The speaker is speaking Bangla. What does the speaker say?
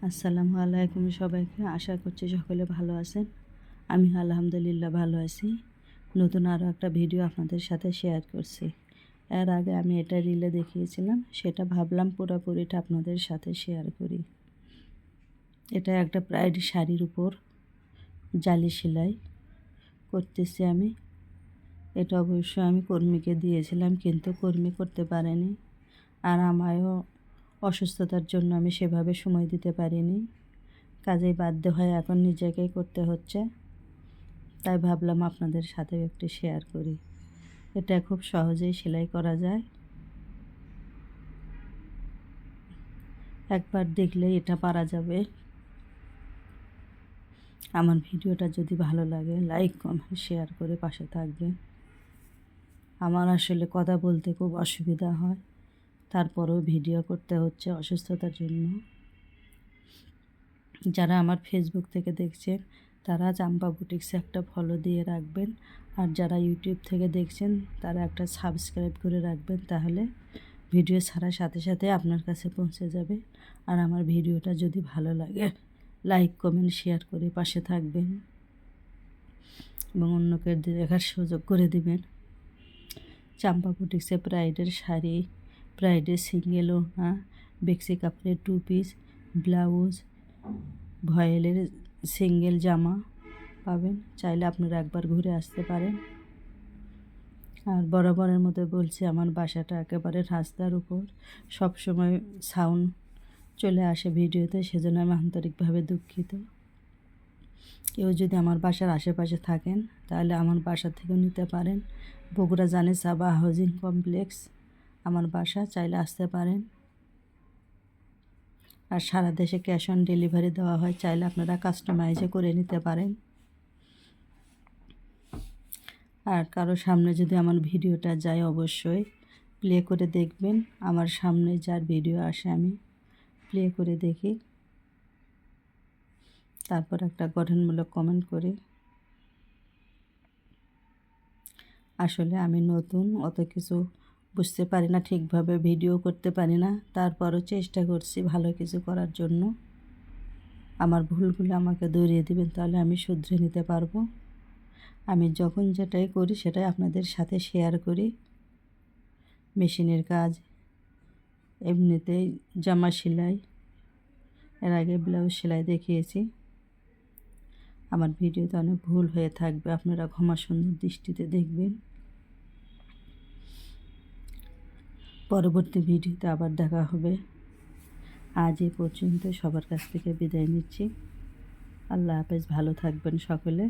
আসসালামু আলাইকুম সবাইকে। আশা করছি সকলে ভালো আছেন। আমি আলহামদুলিল্লাহ ভালো আছি। নতুন আরও একটা ভিডিও আপনাদের সাথে শেয়ার করছি। এর আগে আমি এটা রিলে দেখিয়েছিলাম, সেটা ভাবলাম পুরোপুরিটা আপনাদের সাথে শেয়ার করি। এটা একটা ব্রাইড শাড়ির উপর জালি সেলাই করতেছি আমি। এটা অবশ্য আমি কর্মীকে দিয়েছিলাম, কিন্তু কর্মী করতে পারেনি। আর আমারও অসুস্থতার জন্য আমি সেভাবে সময় দিতে পারিনি। কাজেই বাধ্য হয়ে এখন নিজেকেই করতে হচ্ছে। তাই ভাবলাম আপনাদের সাথে একটু শেয়ার করি। এটা খুব সহজেই সেলাই করা যায়। একবার দেখলেই এটা পারা যাবে। আমার ভিডিওটা যদি ভালো লাগে লাইক কমেন্ট শেয়ার করে পাশে থাকবেন। আমার আসলে কথা বলতে খুব অসুবিধা হয়, তারপরেও ভিডিও করতে হচ্ছে অসুস্থতার জন্য। যারা আমার ফেসবুক থেকে দেখছেন তারা চাম্পা বুটিক্সে একটা ফলো দিয়ে রাখবেন, আর যারা ইউটিউব থেকে দেখছেন তারা একটা সাবস্ক্রাইব করে রাখবেন। তাহলে ভিডিও ছাড়ার সাথে সাথে আপনার কাছে পৌঁছে যাবে। আর আমার ভিডিওটা যদি ভালো লাগে লাইক কমেন্ট শেয়ার করে পাশে থাকবেন এবং অন্যকে দেখার সুযোগ করে দিবেন। চাম্পা বুটিক্সে ব্রাইডের শাড়ি, ব্রাইডের সিঙ্গেল ওড়না, বেক্সি কাপড়ের 2 পিস, ব্লাউজ, ভয়েলের সিঙ্গেল জামা পাবেন। চাইলে আপনারা একবার ঘুরে আসতে পারেন। আর বরাবরের মতো বলছি, আমার বাসাটা একেবারে রাস্তার উপর, সবসময় সাউন্ড চলে আসে ভিডিওতে, সেজন্য আমি আন্তরিকভাবে দুঃখিত। কেউ যদি আমার বাসার আশেপাশে থাকেন তাহলে আমার বাসা থেকেও নিতে পারেন। বগুড়া জানে সাবা হাউজিং কমপ্লেক্স আমার বাসা, চাইলে আসতে পারেন। আর সারা দেশে ক্যাশ অন ডেলিভারি দেওয়া হয়, চাইলে আপনারা কাস্টমাইজও করে নিতে পারেন। আর কারো সামনে যদি আমার ভিডিওটা যায় অবশ্যই প্লে করে দেখবেন। আমার সামনে যার ভিডিও আসে আমি প্লে করে দেখি, তারপর একটা গঠনমূলক কমেন্ট করি। আসলে আমি নতুন, অত কিছু বুঝতে পারি না, ঠিকভাবে ভিডিও করতে পারি না, তারপরও চেষ্টা করছি ভালো কিছু করার জন্য। আমার ভুলগুলো আমাকে ধরিয়ে দিবেন, তাহলে আমি শুধরে নিতে পারবো। আমি যখন যেটাই করি সেটাই আপনাদের সাথে শেয়ার করি। মেশিনের কাজ, এমনিতেই জামা সেলাই, এর আগে ব্লাউজ সেলাই দেখিয়েছি। আমার ভিডিওতে অনেক ভুল হয়ে থাকবে, আপনারা ক্ষমা সুন্দর দৃষ্টিতে দেখবেন। পরবর্তী ভিডিওতে আবার দেখা হবে। আজ এ পর্যন্ত, সবার কাছ থেকে বিদায় নিচ্ছি। আল্লাহ হাফেজ, ভালো থাকবেন সকলে।